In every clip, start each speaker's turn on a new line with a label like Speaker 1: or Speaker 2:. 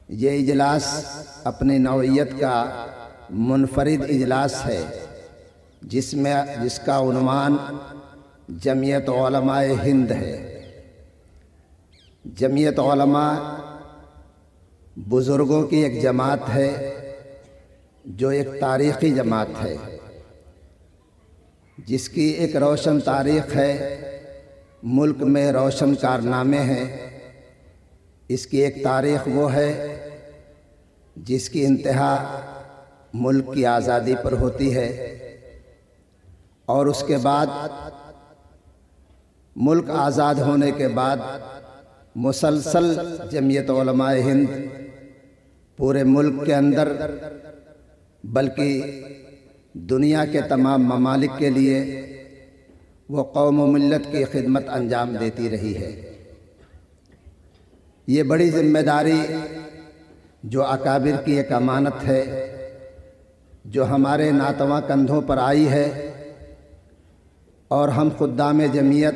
Speaker 1: یہ اجلاس اپنی نوعیت کا منفرد اجلاس ہے جس کا عنوان جمعیت علماء ہند ہے۔ جمعیت علماء بزرگوں کی ایک جماعت ہے جو ایک تاریخی جماعت ہے، جس کی ایک روشن تاریخ ہے، ملک میں روشن کارنامے ہیں۔ اس کی ایک تاریخ وہ ہے جس کی انتہا ملک کی آزادی پر ہوتی ہے، اور اس کے بعد ملک آزاد ہونے کے بعد مسلسل جمعیت علماء ہند پورے ملک کے اندر بلکہ دنیا کے تمام ممالک کے لیے وہ قوم و ملت کی خدمت انجام دیتی رہی ہے۔ یہ بڑی ذمہ داری جو اکابر کی ایک امانت ہے، جو ہمارے ناتواں کندھوں پر آئی ہے، اور ہم خدام جمعیت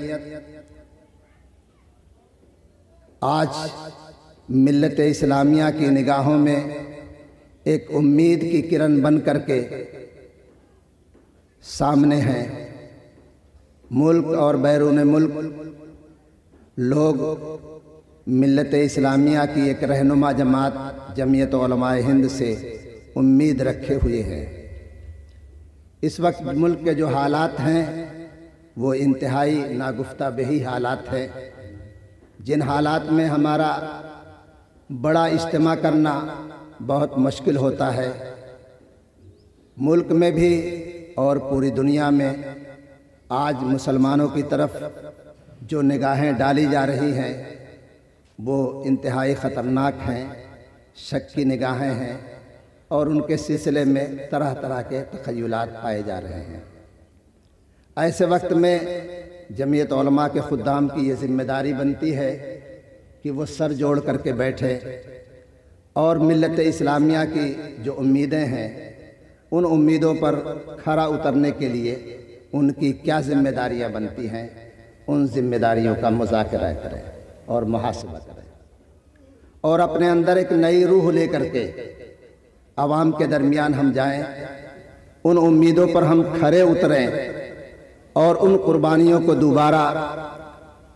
Speaker 1: آج ملت اسلامیہ کی نگاہوں میں ایک امید کی کرن بن کر کے سامنے ہیں۔ ملک اور بیرون ملک لوگ ملت اسلامیہ کی ایک رہنما جماعت جمعیت علماء ہند سے امید رکھے ہوئے ہیں۔ اس وقت ملک کے جو حالات ہیں وہ انتہائی ناگفتہ بہی حالات ہیں، جن حالات میں ہمارا بڑا اجتماع کرنا بہت مشکل ہوتا ہے۔ ملک میں بھی اور پوری دنیا میں آج مسلمانوں کی طرف جو نگاہیں ڈالی جا رہی ہیں وہ انتہائی خطرناک ہیں، شک کی نگاہیں ہیں، اور ان کے سلسلے میں طرح طرح کے تخیلات پائے جا رہے ہیں۔ ایسے وقت میں جمعیت علماء کے خدام کی یہ ذمہ داری بنتی ہے کہ وہ سر جوڑ کر کے بیٹھے اور ملت اسلامیہ کی جو امیدیں ہیں ان امیدوں پر کھرا اترنے کے لیے ان کی کیا ذمہ داریاں بنتی ہیں، ان ذمہ داریوں کا مذاکرہ کریں اور محاسبہ کریں، اور اپنے اندر ایک نئی روح لے کر کے عوام کے درمیان ہم جائیں، ان امیدوں پر ہم کھرے اتریں اور ان قربانیوں کو دوبارہ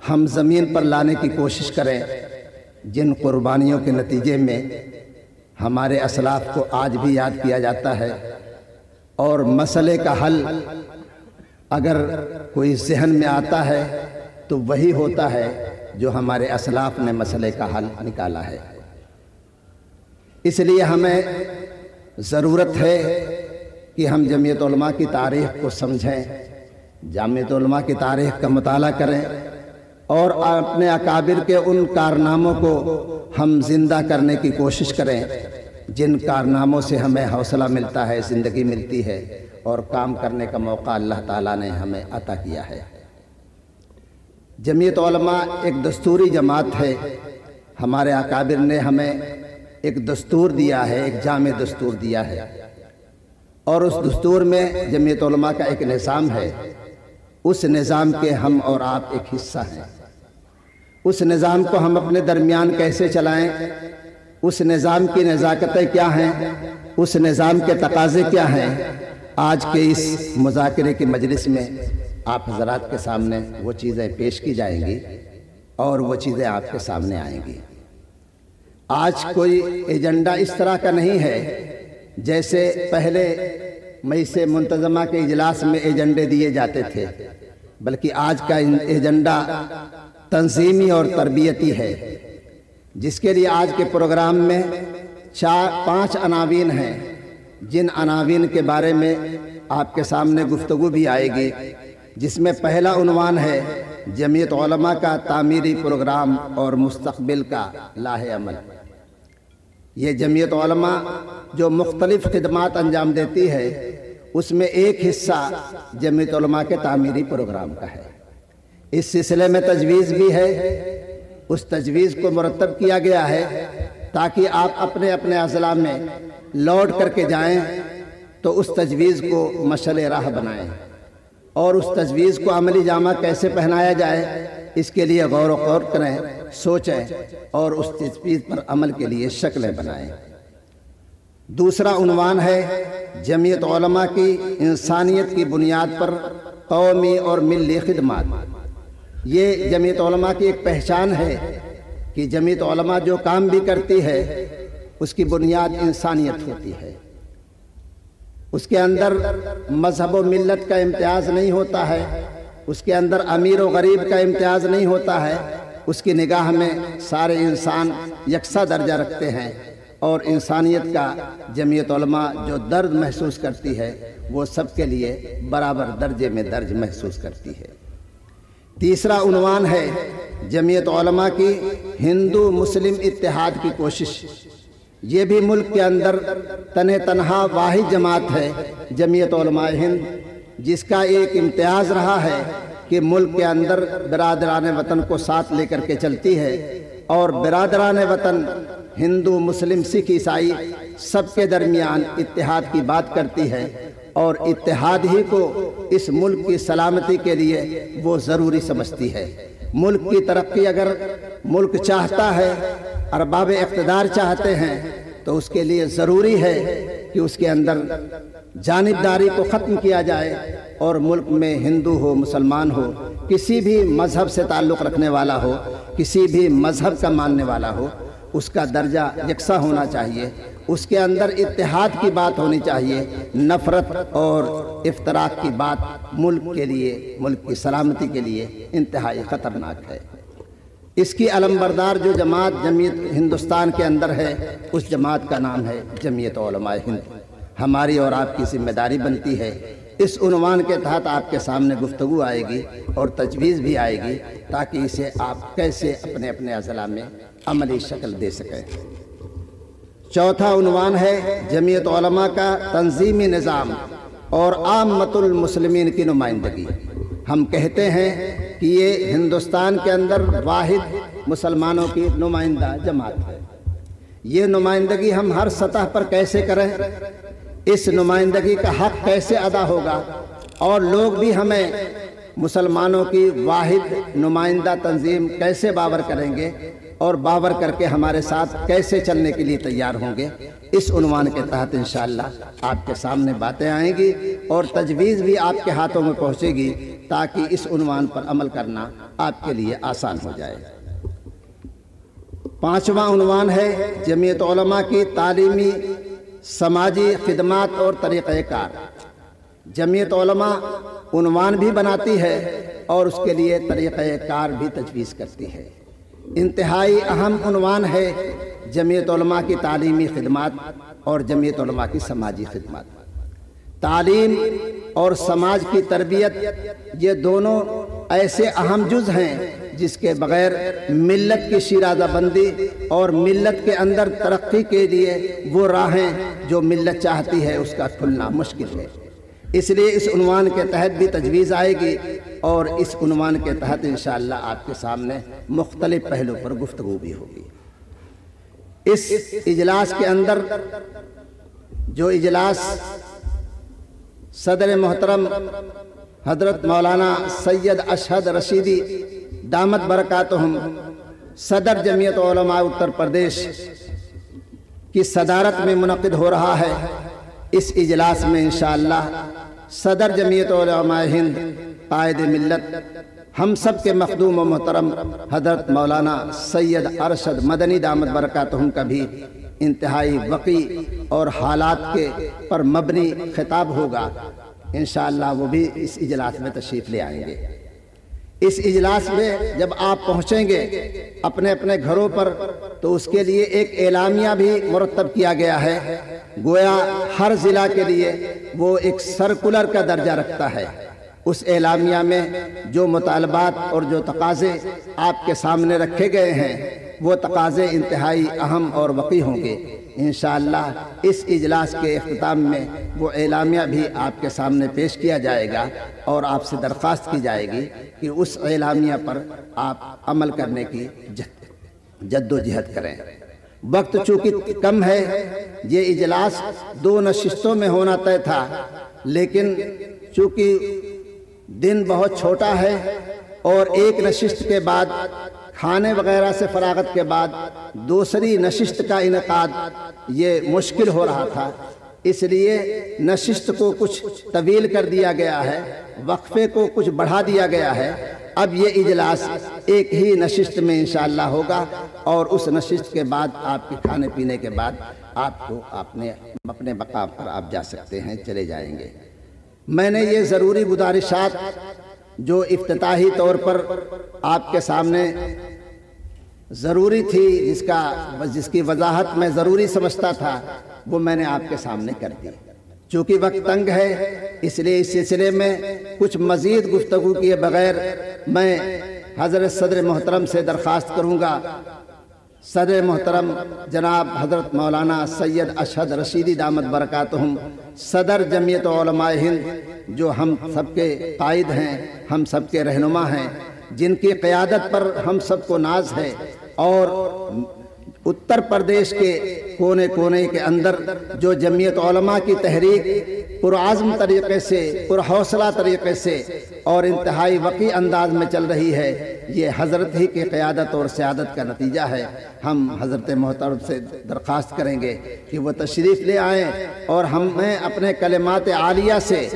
Speaker 1: ہم زمین پر لانے کی کوشش کریں جن قربانیوں کے نتیجے میں ہمارے اسلاف کو آج بھی یاد کیا جاتا ہے، اور مسئلے کا حل اگر کوئی ذہن میں آتا ہے تو وہی ہوتا ہے جو ہمارے اسلاف نے مسئلے کا حل نکالا ہے۔ اس لیے ہمیں ضرورت ہے کہ ہم جمعیت علماء کی تاریخ کو سمجھیں، جمعیت علماء کی تاریخ کا مطالعہ کریں، اور اپنے اکابر کے ان کارناموں کو ہم زندہ کرنے کی کوشش کریں جن کارناموں سے ہمیں حوصلہ ملتا ہے، زندگی ملتی ہے، اور کام کرنے کا موقع اللہ تعالیٰ نے ہمیں عطا کیا ہے۔ جمعیت علماء ایک دستوری جماعت ہے۔ ہمارے اکابر نے ہمیں ایک دستور دیا ہے، ایک جامع دستور دیا ہے، اور اس دستور میں جمعیت علماء کا ایک نظام ہے۔ اس نظام کے ہم اور آپ ایک حصہ ہیں۔ اس نظام کو ہم اپنے درمیان کیسے چلائیں، اس نظام کی نزاکتیں کیا ہیں، اس نظام کے تقاضے کیا ہیں، آج کے اس مذاکرے کی مجلس میں آپ حضرات کے سامنے وہ چیزیں پیش کی جائیں گی اور وہ چیزیں آپ کے سامنے آئیں گی۔ آج کوئی ایجنڈا اس طرح کا نہیں ہے جیسے پہلے مجلس منتظمہ کے اجلاس میں ایجنڈے دیے جاتے تھے، بلکہ آج کا ایجنڈا تنظیمی اور تربیتی ہے، جس کے لیے آج کے پروگرام میں 5 عناوین ہیں، جن عناوین کے بارے میں آپ کے سامنے گفتگو بھی آئے گی، جس میں پہلا عنوان ہے جمعیت علماء کا تعمیری پروگرام اور مستقبل کا لاہ عمل۔ یہ جمعیت علماء جو مختلف خدمات انجام دیتی ہے، اس میں ایک حصہ جمعیت علماء کے تعمیری پروگرام کا ہے۔ اس سلسلے میں تجویز بھی ہے، اس تجویز کو مرتب کیا گیا ہے تاکہ آپ اپنے اپنے اضلاع میں لوٹ کر کے جائیں تو اس تجویز کو مشعل راہ بنائیں، اور اس تجویز کو عملی جامہ کیسے پہنایا جائے اس کے لیے غور و خوض کریں سوچیں اور اس چیز پر عمل کے لیے شکلیں بنائیں۔ دوسرا عنوان ہے جمعیت علماء کی انسانیت کی بنیاد پر قومی اور ملی خدمات۔ یہ جمعیت علماء کی ایک پہچان ہے کہ جمعیت علماء جو کام بھی کرتی ہے اس کی بنیاد انسانیت ہوتی ہے۔ اس کے اندر مذہب و ملت کا امتیاز نہیں ہوتا ہے، اس کے اندر امیر و غریب کا امتیاز نہیں ہوتا ہے، اس کی نگاہ میں سارے انسان یکساں درجہ رکھتے ہیں، اور انسانیت کا جمعیت علماء جو درد محسوس کرتی ہے وہ سب کے لیے برابر درجے میں درج محسوس کرتی ہے۔ تیسرا عنوان ہے جمعیت علماء کی ہندو مسلم اتحاد کی کوشش۔ یہ بھی ملک کے اندر تنہا واحد جماعت ہے جمعیت علماء ہند، جس کا ایک امتیاز رہا ہے کہ ملک کے اندر برادران وطن کو ساتھ لے کر کے چلتی ہے، اور برادران وطن ہندو مسلم سکھ عیسائی سب کے درمیان اتحاد کی بات کرتی ہے، اور اتحاد ہی کو اس ملک کی سلامتی کے لیے وہ ضروری سمجھتی ہے۔ ملک کی ترقی اگر ملک چاہتا ہے، ارباب اقتدار چاہتے ہیں، تو اس کے لیے ضروری ہے کہ اس کے اندر جانبداری کو ختم کیا جائے، اور ملک میں ہندو ہو مسلمان ہو، کسی بھی مذہب سے تعلق رکھنے والا ہو، کسی بھی مذہب کا ماننے والا ہو، اس کا درجہ یکساں ہونا چاہیے، اس کے اندر اتحاد کی بات ہونی چاہیے۔ نفرت اور افتراق کی بات ملک کے لیے، ملک کی سلامتی کے لیے انتہائی خطرناک ہے۔ اس کی علمبردار جو جماعت جمعیت ہندوستان کے اندر ہے، اس جماعت کا نام ہے جمعیت علماء ہند۔ ہماری اور آپ کی ذمہ داری بنتی ہے، اس عنوان کے تحت آپ کے سامنے گفتگو آئے گی اور تجویز بھی آئے گی، تاکہ اسے آپ کیسے اپنے اپنے اضلاع میں عملی شکل دے سکیں۔ چوتھا عنوان ہے جمعیت علماء کا تنظیمی نظام اور عامۃ المسلمین کی نمائندگی۔ ہم کہتے ہیں کہ یہ ہندوستان کے اندر واحد مسلمانوں کی نمائندہ جماعت ہے۔ یہ نمائندگی ہم ہر سطح پر کیسے کریں، اس نمائندگی کا حق کیسے ادا ہوگا، اور لوگ بھی ہمیں مسلمانوں کی واحد نمائندہ تنظیم کیسے باور کریں گے، اور باور کر کے ہمارے ساتھ کیسے چلنے کے لیے تیار ہوں گے، اس عنوان کے تحت انشاءاللہ آپ کے سامنے باتیں آئیں گی اور تجویز بھی آپ کے ہاتھوں میں پہنچے گی، تاکہ اس عنوان پر عمل کرنا آپ کے لیے آسان ہو جائے۔ پانچواں عنوان ہے جمعیت علماء کی تعلیمی سماجی خدمات اور طریقہ کار۔ جمعیت علماء عنوان بھی بناتی ہے اور اس کے لیے طریقہ کار بھی تجویز کرتی ہے۔ انتہائی اہم عنوان ہے جمعیت علماء کی تعلیمی خدمات اور جمعیت علماء کی سماجی خدمات۔ تعلیم اور سماج کی تربیت، یہ دونوں ایسے اہم جز ہیں جس کے بغیر ملت کی شیرازہ بندی اور ملت کے اندر ترقی کے لیے وہ راہیں جو ملت چاہتی ہے اس کا کھلنا مشکل ہے۔ اس لیے اس عنوان کے تحت بھی تجویز آئے گی، اور اس عنوان کے تحت انشاءاللہ آپ کے سامنے مختلف پہلو پر گفتگو بھی ہوگی۔ اس اجلاس کے اندر جو اجلاس صدر محترم حضرت مولانا سید اشہد رشیدی دامت برکاتہم صدر جمعیت علماء اتر پردیش کی صدارت میں منعقد ہو رہا ہے، اس اجلاس میں انشاءاللہ صدر جمعیت علماء ہند قائد ملت ہم سب کے مخدوم و محترم حضرت مولانا سید ارشد مدنی دامت برکاتہم کا بھی انتہائی وقی اور حالات کے پر مبنی خطاب ہوگا۔ انشاءاللہ وہ بھی اس اجلاس میں تشریف لے آئیں گے۔ اس اجلاس میں جب آپ پہنچیں گے اپنے اپنے گھروں پر، تو اس کے لیے ایک اعلامیہ بھی مرتب کیا گیا ہے، گویا ہر ضلع کے لیے وہ ایک سرکولر کا درجہ رکھتا ہے۔ اس اعلامیہ میں جو مطالبات اور جو تقاضے آپ کے سامنے رکھے گئے ہیں، وہ تقاضے انتہائی اہم اور وقی ہوں گے۔ انشاءاللہ اس اجلاس کے اختتام میں وہ اعلامیہ بھی آپ کے سامنے پیش کیا جائے گا، اور آپ سے درخواست کی جائے گی کہ اس اعلامیہ پر آپ عمل کرنے کی جد و جہد کریں۔ وقت چونکہ کم ہے، یہ اجلاس 2 نشستوں میں ہونا طے تھا، لیکن چونکہ دن بہت چھوٹا ہے اور ایک نشست کے بعد کھانے وغیرہ سے فراغت کے بعد دوسری نشست کا انعقاد یہ مشکل ہو رہا تھا، اس لیے نشست کو کچھ طویل کر دیا گیا ہے، وقفے کو کچھ بڑھا دیا گیا ہے۔ اب یہ اجلاس ایک ہی نشست میں انشاءاللہ ہوگا، اور اس نشست کے بعد آپ کے کھانے پینے کے بعد آپ کو اپنے مقام پر آپ جا سکتے ہیں، چلے جائیں گے۔ میں نے یہ ضروری گزارشات جو افتتاحی طور پر آپ کے سامنے ضروری تھی، جس کی وضاحت میں ضروری سمجھتا تھا، وہ میں نے آپ کے سامنے کر دی۔ چونکہ وقت تنگ ہے، اس لیے اس سلسلے میں کچھ مزید گفتگو کیے بغیر میں حضرت صدر محترم سے درخواست کروں گا، صدر محترم جناب حضرت مولانا سید اشہد رشیدی دامت برکاتہم، صدر جمعیت علماء ہند، جو ہم سب کے قائد ہیں، ہم سب کے رہنما ہیں، جن کی قیادت پر ہم سب کو ناز ہے، اور اتر پردیش کے کونے کونے کے اندر جو جمعیت علماء کی تحریک پرعزم طریقے سے، پرحوصلہ طریقے سے اور انتہائی وقی انداز میں چل رہی ہے، یہ حضرت ہی کی قیادت اور سیادت کا نتیجہ ہے۔ ہم حضرت محترم سے درخواست کریں گے کہ وہ تشریف لے آئیں اور ہمیں اپنے کلمات عالیہ سے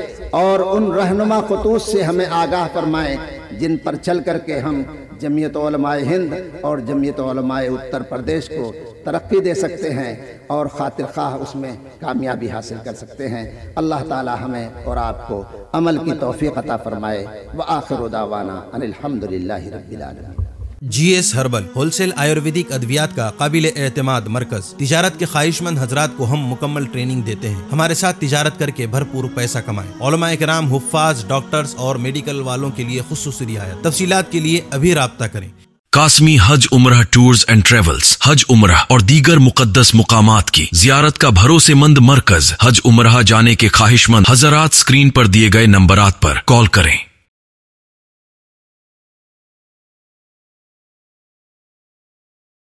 Speaker 1: اور ان رہنما خطوط سے ہمیں آگاہ فرمائیں، جن پر چل کر کے ہم جمعیت علماء ہند اور جمعیت علماء اتر پردیش کو ترقی دے سکتے ہیں اور خاطر خواہ اس میں کامیابی حاصل کر سکتے ہیں۔ اللہ تعالی ہمیں اور آپ کو عمل کی توفیق عطا فرمائے۔ وآخر دعوانا ان الحمدللہ رب العالمین۔
Speaker 2: G S herbal wholesale Ayurvedic ادویات کا قابل اعتماد مرکز۔ تجارت کے خواہش مند حضرات کو ہم مکمل ٹریننگ دیتے ہیں۔ ہمارے ساتھ تجارت کر کے بھرپور پیسہ کمائیں۔ علماء کرام، حفاظ، ڈاکٹرز اور میڈیکل والوں کے لیے خصوصی رعایت۔ تفصیلات کے لیے ابھی رابطہ کریں۔
Speaker 3: قاسمی حج عمرہ ٹورز اینڈ ٹریولز، حج عمرہ اور دیگر مقدس مقامات کی زیارت کا بھروسے مند مرکز۔ حج عمرہ جانے کے خواہش مند حضرات اسکرین پر دیے گئے نمبرات پر کال کریں۔